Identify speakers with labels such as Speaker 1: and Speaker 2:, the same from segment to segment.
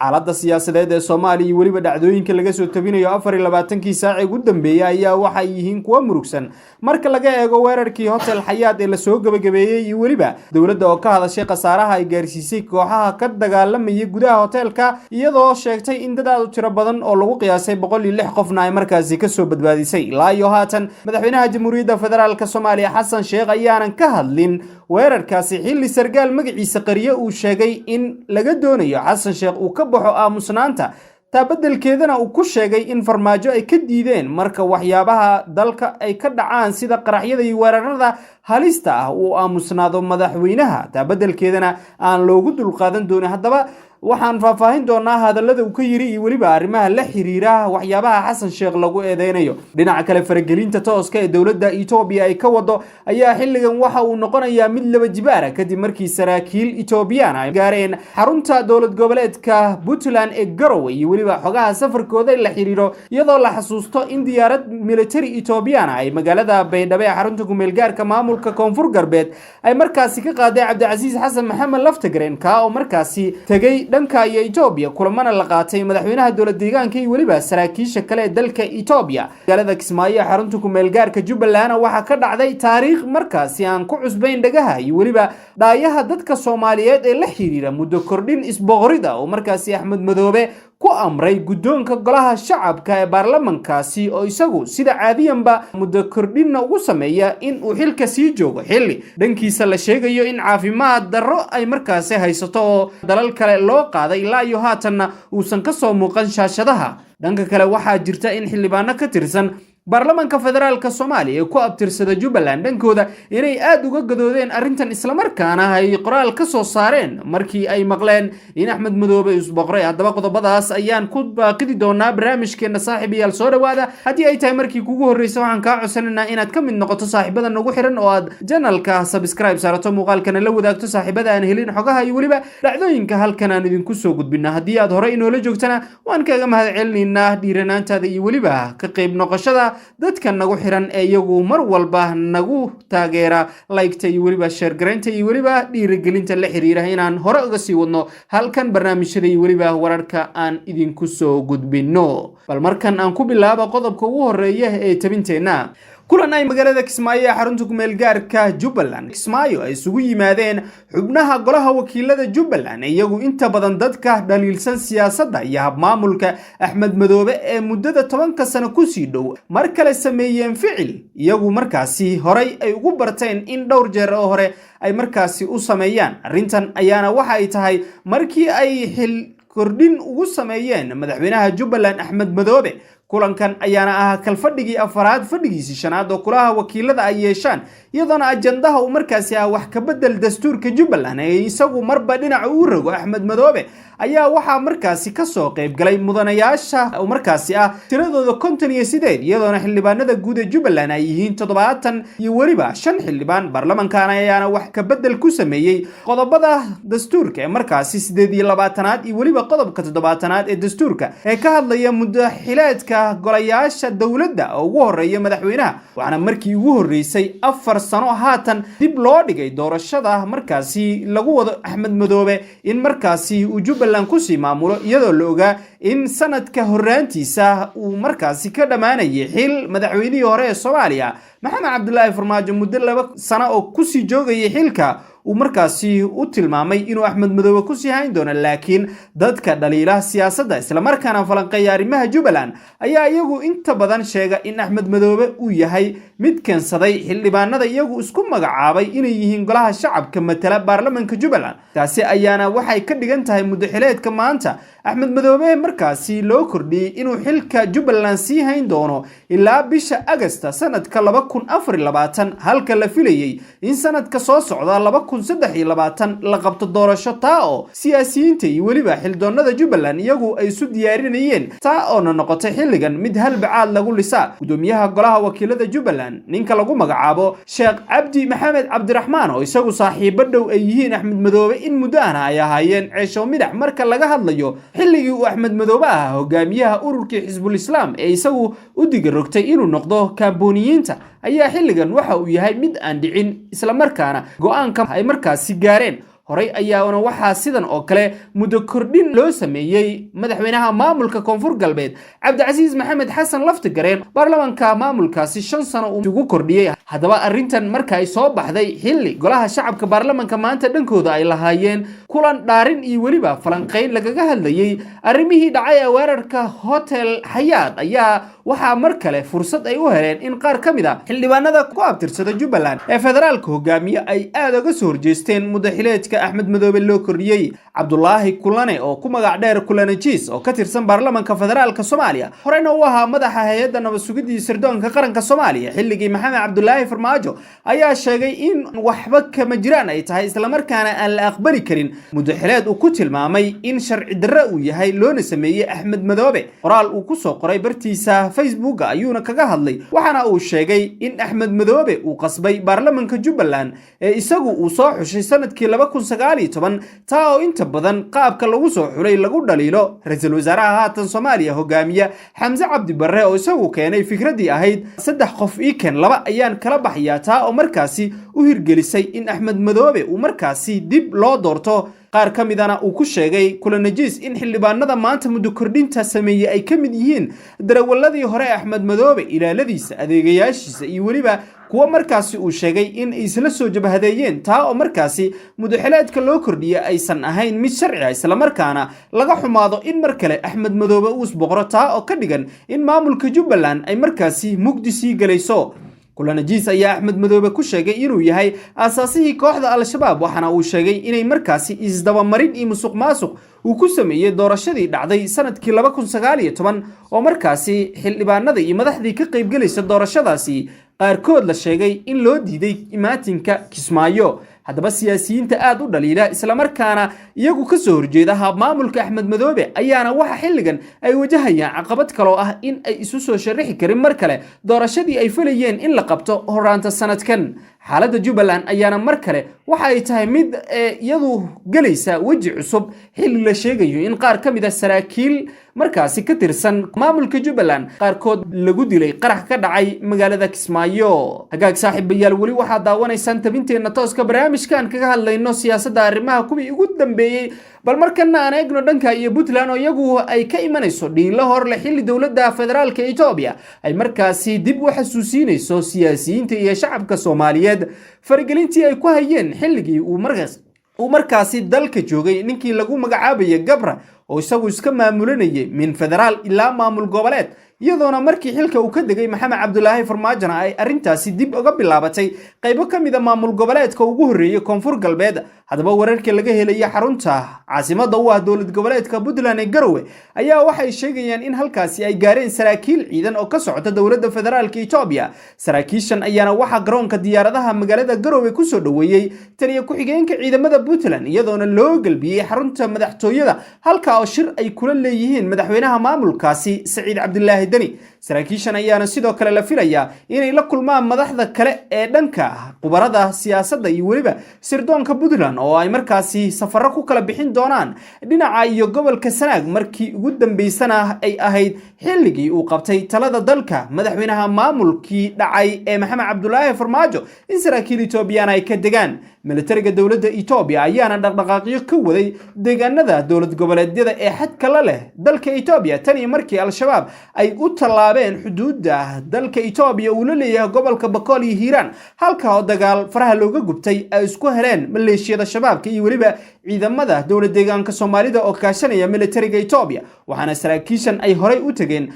Speaker 1: xaaladda siyaasadeed ee Soomaaliya iyo waliba dhacdooyinka laga soo tabinayo 24 saac ugu dambeeyay ayaa waxay yihiin kuwa murugsan marka laga eego weerarkii Hotel Xayaat ee la soo gabagabeeyay iyo waliba dawladda oo ka hadashay qasaaraha ay gaarsiisay kooxaha ka dagaalamaya gudaha hotelka iyadoo sheegtay in dad aad u tiro badan oo lagu qiyaasay 106 qofna ay markaasi ka soo badbaadisay ilaa iyo haatan madaxweynaha Jamhuuriyadda Federaalka Soomaaliya Xasan Sheekh ayaanan ka hadlin weerarkaasi xilli sargaal magaciisa qariyo uu sheegay in laga doonayo Xasan Sheekh uu ka baxo aamusnaanta tabadelkeedana uu ku sheegay in farmaajo ay ka diideen marka waxyaabaha dalka ay ka dhacaan sida qaraxyada iyo weerarada halista ah uu aamusnaado madaxweynaha tabadelkeedana aan loogu dulqaadan doonin haddaba waxaan faahfaahin doonaa hadallada uu ka yiri iyo waliba arrimaha la xiriira waxyaabaha Xasan Sheekh lagu eedeynayo dhinaca kale faragelinta tooska ee dawladda Itoobiya ay ka wado ayaa xilligan waxa uu noqonayaa mid laba jibaar kadib markii saraakiil Itoobiyaan ay gaareen xarunta dawlad goboleedka Puntland ee Garowe iyo waliba xogaha safarkooda la xiriiro iyadoo la xasuusto in diyaarad military Itoobiyaan ay magaalada Baydhabo ee xarunta ku meel gaarka maamulka Koonfur Galbeed ay markaasi ka qaaday Cabdicasiis Xasan Maxamed Laftagreen ka oo markaasi tagay dhanka Itoobiya kulamana la qaatay madaxweynaha dawladda deegaanka iyo waliba saraakiisha kale ee dalka Itoobiya magaalada Kismaayo xarunta ku meel gaarka Jubbaland waxa ka dhacday taariikh markaasi aan ku cusbayn dhagaha iyo waliba dhaayaha dadka Soomaaliyeed ee la xiriira muddo kordhin isboqorida oo markaasi Axmed Madoobe ku amray guddoonka golaha shacabka ee baarlamankaasi oo isagu sida caadiyanba muddo kordhin ugu sameeya in uu xilka sii joogo xilli dhankiisa la sheegayo in caafimaad darro ay markaasi haysato oo dalal kale loo qaaday ilaa iyo haatanna uusan ka soo muuqan shaashadaha dhanka kale waxaa jirta in xildhibaano ka tirsan baarlamanka federaalka Soomaaliya ku abtirsada Jubbaland dhankooda inay aad uga gadoodeen arrintan isla markaana ay qoraal ka soo saareen markii ay maqleen in Axmed Madoobe isboqray haddaba qodobadaas ayaan ku baaqidi doonaa barnaamijkeena saaxiibayaal soo dhawaada haddii ay tahay markii kugu horeysay waxaan ka codsanaynaa inaad ka mid noqoto saaxiibada nagu xiran oo aad channelka subscribe saarato muuqaalkana la wadaagto saaxiibada aan helin xogaha iyo waliba dhacdooyinka halkan aan idinku soo gudbina haddii aad hore inoo la joogtana waan kaaga mahadcelinaynaa dhiiranaantaada iyo waliba ka qayb noqoshada dadka nagu xiran ee iyagu mar walba nagu taageera like-ta iyo waliba share gareynta iyo waliba dhiirigelinta la xiriira inaan hore uga sii wadno halkan barnaamijyada iyo waliba wararka aan idinku soo gudbino bal markan aan ku bilaabo qodobka ugu horeeya ee tabinteena kulan ay magaalada Kismaayo ee xarunta ku meel gaarka Jubbaland Kismaayo ay isugu yimaadeen xubnaha golaha wakiilada Jubbaland iyagu inta badan dadka dhaliilsan siyaasadda iyo hab maamulka Axmed Madoobe ee muddada 10 sano ku sii dhow mar kale sameeyeen ficil iyagu markaasi horay ay ugu barteen in dhowr jeer oo hore ay markaasi u sameeyaan arrintan ayaana waxa ay tahay markii ay xil kordhin ugu sameeyeen madaxweynaha Jubbaland Axmed Madoobe kulankan ayaana ah kalfadhigii afaraad fadhigiisii shanaad oo kulaha wakiilada ay yeeshaan iyadoo ajandaha uu markaasi wax ka bedel dastuurka Jubbaland ee isagu marba dhinac u rogo Axmed Madoobe ayaa waxa markaasi ka soo qayb galay mudanayaasha oo markaasi tiradooda 58 iyadoo xildhibaanada guud ee Jubbaland ay yihiin 70 iyo waliba 5 xildhibaan baarlamaankan ayaana wax ka bedel ku sameeyay qodobada dastuurka ee markaasi 28aad iyo waliba qodobka 7aad ee dastuurka ee ka hadlaya muddo xileedka golayaasha dawladda ugu horeeya madaxweynaha waxaana markii ugu horeysay 4 sano haatan dib loo dhigay doorashada markaasi lagu wado Axmed Madoobe in markaasi uu Jubbaland ku sii maamulo iyadoo la ogaa in sanadka horaantiisa uu markaasi ka dhamaanayay xil madaxweynihii hore ee Soomaaliya Maxamed Cabdullaahi Farmaajo muddo 2 sano oo ku sii joogay xilka uu markaasi u tilmaamay inuu Axmed Madoobe ku sii hayn doono laakiin dadka dhaliilaha siyaasadda isla markaana falanqeeya arrimaha Jubbaland ayaa iyagu inta badan sheega in Axmed Madoobe uu yahay mid keensaday xildhibaanada iyagu isku magacaabay inay yihiin golaha shacabka matala baarlamaanka Jubbaland taasi ayaana waxay ka dhigan tahay muddo xileedka maanta Axmed Madoobe markaasi loo kordhiyay inuu xilka Jubbaland sii hayn doono ilaa bisha Agast sanadka 2024 halka la filayay in sanadka soo socda 2023 la qabto doorasho taa oo siyaasiyiinta iyo waliba xildoonada Jubbaland iyagu ay isu diyaarinayeen taa oo noqotay xilligan mid halbacaad lagu lisaa gudoomiyaha golaha wakiilada Jubbaland ninka lagu magacaabo Sheekh Cabdi Maxamed Cabdiraxmaan oo isagu saaxiibo dhow ay yihiin Axmed Madoobe in muddo ay ahaayeen ceesho midax marka laga hadlayo xilligii uu Axmed Madoobe hogaamiyaha ururkii Xisbul Islaam ee isagu u digarogtay inuu noqdo kaambooniyiinta ayaa xilligan waxa uu yahay mid aan dhicin isla markaana go'aanka ay markaasi gaareen horey ayaana waxaa sidan oo kale muddo kordhin loo sameeyay madaxweynaha maamulka koonfur galbeed Cabdicasiis Maxamed Xasan Laftigareen baarlamaanka maamulkaasi 5 sano uu ugu kordhiyay hadaba arintan marka ay soo baxday xilli golaha shacabka baarlamaanka maanta dhankooda ay lahaayeen kulan dhaarin iyo waliba falanqeyn lagaga hadlayay arrimihii dhacay ee weerarka hotel Xayaat ayaa waxaa mar kale fursad ay u heleen in qaar kamid ah xildhibaanada ku abtirsada Jubbaland ee federaalka hogaamiye ay aad uga soo horjeesteen mudaxileedka Axmed Madoobe loo kordhiyay Cabdullaahi Kulane oo ku magac dheer Kulanajiis oo ka tirsan baarlamaanka federaalka Soomaaliya horeyna uu ahaa madaxa hay'adda nabad sugidda sirdoonka qaranka Soomaaliya xilligii Maxamed Cabdullaahi Farmaajo ayaa sheegay in waxba kama jiraan ay tahay isla markaana aan la aqbali karin mudaxileed uu ku tilmaamay in sharci darro uu yahay loona sameeyay Axmed Madoobe qoraal uu ku soo qoray bartiisa Facebook ayuuna kaga hadlay waxana uu sheegay in Axmed Madoobe uu qasbay baarlamaanka Jubbaland ee isagu uu soo xushay sanadkii 2019 taa oo inta badan qaabka lagu soo xulay lagu dhaliilo ra'iisul wasaaraha haatan Soomaaliya hogaamiye Xamse Cabdi Barre oo isagu keenay fikradii ahayd 3 qof iiken 2 ayaan kala baxaya taa oo markaasi u hirgelisay in Axmed Madoobe uu markaasi dib loo doorto qaar kamidana uu ku sheegay Kulanajiis in xildhibaanada maanta muddo kordhinta sameeyay ay kamid yihiin darawaladii hore Axmed Madoobe ilaaladiisa adeegayaashiisa iyo waliba kuwa markaasi uu sheegay in isla soo jabhadeeyeen taa oo markaasi mudaxileedka loo kordhiyay aysan ahayn mid sharci ah isla markaana laga xumaado in mar kale Axmed Madoobe uu isboqro taa oo ka dhigan in maamulka Jubbaland ay markaasi mugdisi galayso Kulanajiis ayaa Axmed Madoobe ku sheegay inuu yahay asaasihii kooxda Al-Shabaab waxana uu sheegay inay markaasi isdaba marin iyo musuqmaasuq uu ku sameeyay doorashadii dhacday sanadkii 2019 oo markaasi xildhibaanada iyo madaxdii ka qayb galaysa doorashadaasi qaarkood la sheegay in loo diiday imaatinka Kismaayo hadaba siyaasiyiinta aad u dhaliila isla markaana iyagu ka soo horjeeda maamulka Axmed Madoobe ayaana waxa xilligan ay wajahayaan caqabad kale oo ah in ay isu soo sharixi karin mar kale doorashadii ay filayeen in la qabto horaanta sanadkan xaaladda Jubbaland ayaana mar kale waxa ay tahay mid iyadu galaysa waji cusub xilli la sheegayo in qaar kamid ah saraakiil markaasi ka tirsan maamulka Jubbaland qaarkood lagu dilay qarax ka dhacay magaalada Kismaayo hagaag saaxiibayaal wali waxa daawanaysan tabinteena tooska barnaamijkan kaga hadlayno siyaasadda arrimaha kuwii ugu dambeeyay bal markana aan eegno dhanka iyo Puntland oo iyagu ay ka imanayso dhiilo hor la xilli dawladda federaalka Itoobiya ay markaasi dib u xasuusinayso siyaasiyiinta iyo shacabka Soomaaliyeed faragelintii ay ku hayeen xilligii uu markaasi dalka joogay ninkii lagu magacaabay Gabra oo isagu iska maamulanayay min federaal ilaa maamul goboleed iyadoona markii xilka uu ka degay Maxamed Cabdullaahi Farmaajo ay arintaasi dib uga bilaabatay qaybo kamid ah maamul goboleedka ugu horeeyay koonfur galbeed hadaba wararka laga helay xarunta caasimada u ah dawlad goboleedka Puntland ee Garowe ayaa waxay sheegayaan in halkaasi ay gaareen saraakiil ciidan oo ka socda dawladda federaalka Itoobiya saraakiishan ayaana waxa garoonka diyaaradaha magaalada Garowe ku soo dhaweeyay taliye ku xigeenka ciidamada Puntland iyadoona loo galbiyay xarunta madaxtooyada halka oo shir ay kula leeyihiin madaxweynaha maamulkaasi Saciid Cabdullaahi Dani saraakiishan ayaana sidoo kale la filayaa inay la kulmaan madaxda kale ee dhanka qubarada siyaasadda iyo waliba sirdoonka Puntland oo ay markaasi safaro ku kala bixin doonaan dhinaca iyo gobolka Sanaag markii ugu dambeysana ay ahayd xilligii uu qabtay talada dalka madaxweynaha maamulkii dhacay ee Maxamed Cabdullaahi Farmaajo in saraakiil Itoobiyaan ay ka degaan militariga dawladda Itoobiya ayaana dhaqdhaqaaqyo ka waday deegaanada dawlad goboleedyada ee xadka la leh dalka Itoobiya tani markii Al-Shabaab ay u talaabeen xuduudda dalka Itoobiya uu la leeyahay gobolka Bakool iyo Hiiraan halka oo dagaal faraha looga gubtay ay isku heleen maleeshiyada shabaabka iyo waliba ciidamada dawlad deegaanka Soomaalida oo kaashanaya militariga Itoobiya waxaana saraakiishan ay horey u tageen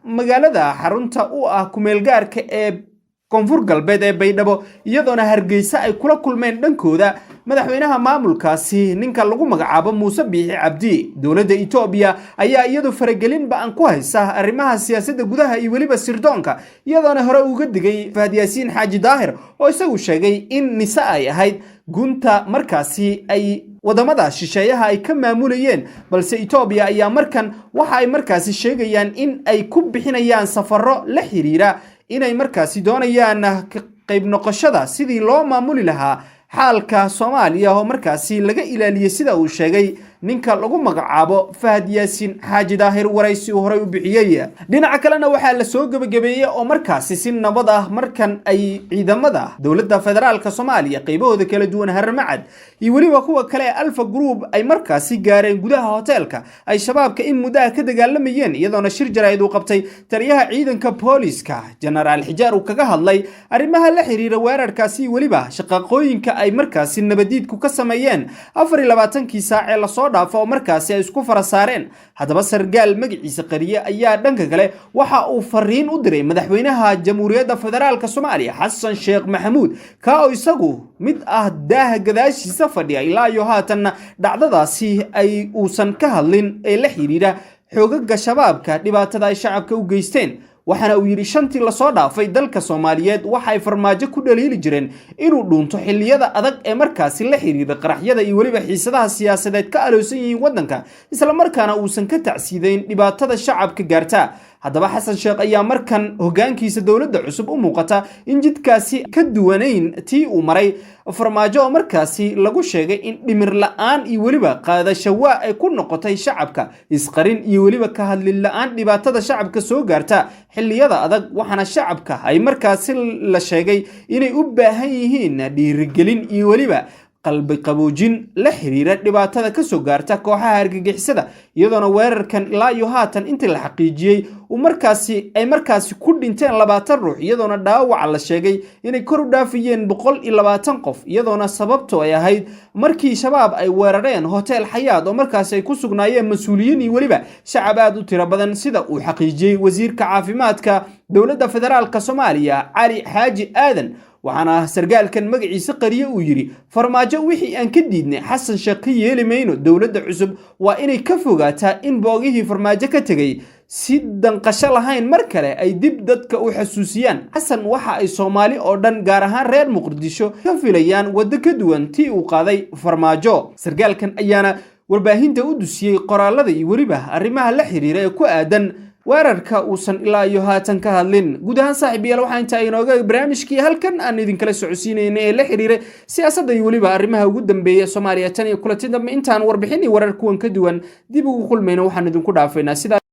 Speaker 1: magaalada xarunta u ah kumeel gaarka ee koonfur galbeed ee Baydhabo iyadoona Hargeysa ay kula kulmeen dhankooda madaxweynaha maamulkaasi ninka lagu magacaabo Muuse Biixi Cabdi dawladda Itoobiya ayaa iyadu faragelin baan ku haysa arrimaha siyaasadda gudaha iyo waliba sirdoonka iyadoona hore uga digay Fahad Yaasiin Xaaji Daahir oo isagu sheegay in nisa ay ahayd gunta markaasi ay wadamada shisheeyaha ay ka maamulayeen balse Itoobiya ayaa markan waxa ay markaasi sheegayaan in ay ku bixinayaan safaro la xiriira inay markaasi doonayaan qayb noqoshada sidii loo maamuli lahaa xaalka Soomaaliya oo markaasi laga ilaaliyay sida uu sheegay ninka lagu magacaabo Fahad Yaasin Xaaji Daahir waraysi uu horay u bixiyay dhinaca kalena waxa la soo gabagabeeyay oo markaasi si nabad ah markan ay ciidamada dawladda federaalka Soomaaliya qaybahooda kala duwan Harmacad iyo waliba kuwa kale Alpha Group ay markaasi gaareen gudaha hoteelka ay shabaabka in muddo ka dagaalamayeen iyadoona shir jaraa'id uu qabtay taliyaha ciidanka booliska General Xijaar uu kaga hadlay arrimaha la xiriira weerarkaasi waliba shaqaqooyinka ay markaasi nabadiidku ka sameeyeen 24kii saac ee la soo dhaafo oo markaasi ay isku farasaareen hadaba sargaal magaciisa qariye ayaa dhanka kale waxa uu fariin u diray madaxweynaha Jamhuuriyadda Federaalka Soomaaliya Xasan Sheekh Maxamuud ka oo isagu mid ah daaha gadaashiisa fadhiya ilaa iyo haatan dhacdadaasi ay uusan ka hadlin ee la xiriira xoogagga shabaabka dhibaatada ay shacabka u geysteen waxana uu yiri shantii la soo dhaafay dalka Soomaaliyeed waxa ay farmaajo ku dhaliili jireen inuu dhuunto xilliyada adag ee markaasi la xiriira qaraxyada iyo waliba xiisadaha siyaasadeed ka aloosan yihiin wadanka isla markaana uusan ka tacsiideyn dhibaatada shacabka gaarta hadaba Xasan Sheekh ayaa markan hogaankiisa dawladda cusub u muuqata in jidkaasi ka duwaneyn tii uu maray farmaajo markaasi lagu sheegay in dhimir la'aan iyo waliba qaadasho ay ku noqotay shacabka isqarin iyo waliba ka hadlin la'aan dhibaatada shacabka soo gaarta xilliyada adag waxana shacabka ay markaasi la sheegay inay u baahan yihiin dhiirigelin iyo waliba qalbi qaboojin la xiriira dhibaatada ka soo gaarta kooxaha argagixisada iyadoona weerarkan ilaa iyo haatan intii la xaqiijiyay uu markaasi ku dhinteen 20 ruux iyadoona dhaawac la sheegay inay kor u dhaafiyeen 120 qof iyadoona sababtu ay ahayd markii shabaab ay weerareen hotel Xayaad oo markaasi ay ku sugnaayeen mas'uuliyiin iyo waliba shacab aad u tiro badan sida uu xaqiijiyay wasiirka caafimaadka dawladda federaalka Soomaaliya Cali Xaaji Aadan waxana sargaalkan magaciisa qariye uu yiri farmaajo wixii aan ka diidnay Xasan Sheekh ka yeelimayno dawladda cusub waa inay ka fogaataa in boogihii farmaajo ka tagay si danqasho lahayn mar kale ay dib dadka u xasuusiyaan xasan waxa ay Soomaali oo dhan gaar ahaan reer Muqdisho ka filayaan wada ka duwan tii uu qaaday farmaajo sargaalkan ayaana warbaahinta u dusiyay qoraalada iyo wariba arrimaha la xiriira ee ku aadan weerarka uusan ilaa iyo haatan ka hadlin guud ahaan saaxiibayaal waxaan inta inooga barnaamijkii halkan aan idin kala socodsiinayna ee la xiriira siyaasadda iyo waliba arrimaha ugu dambeeya Soomaaliya tan iyo kulanti dambe intaan warbixin iyo warar kuwan ka duwan dib ugu kulmayno waxaan idinku dhaafaynaa sida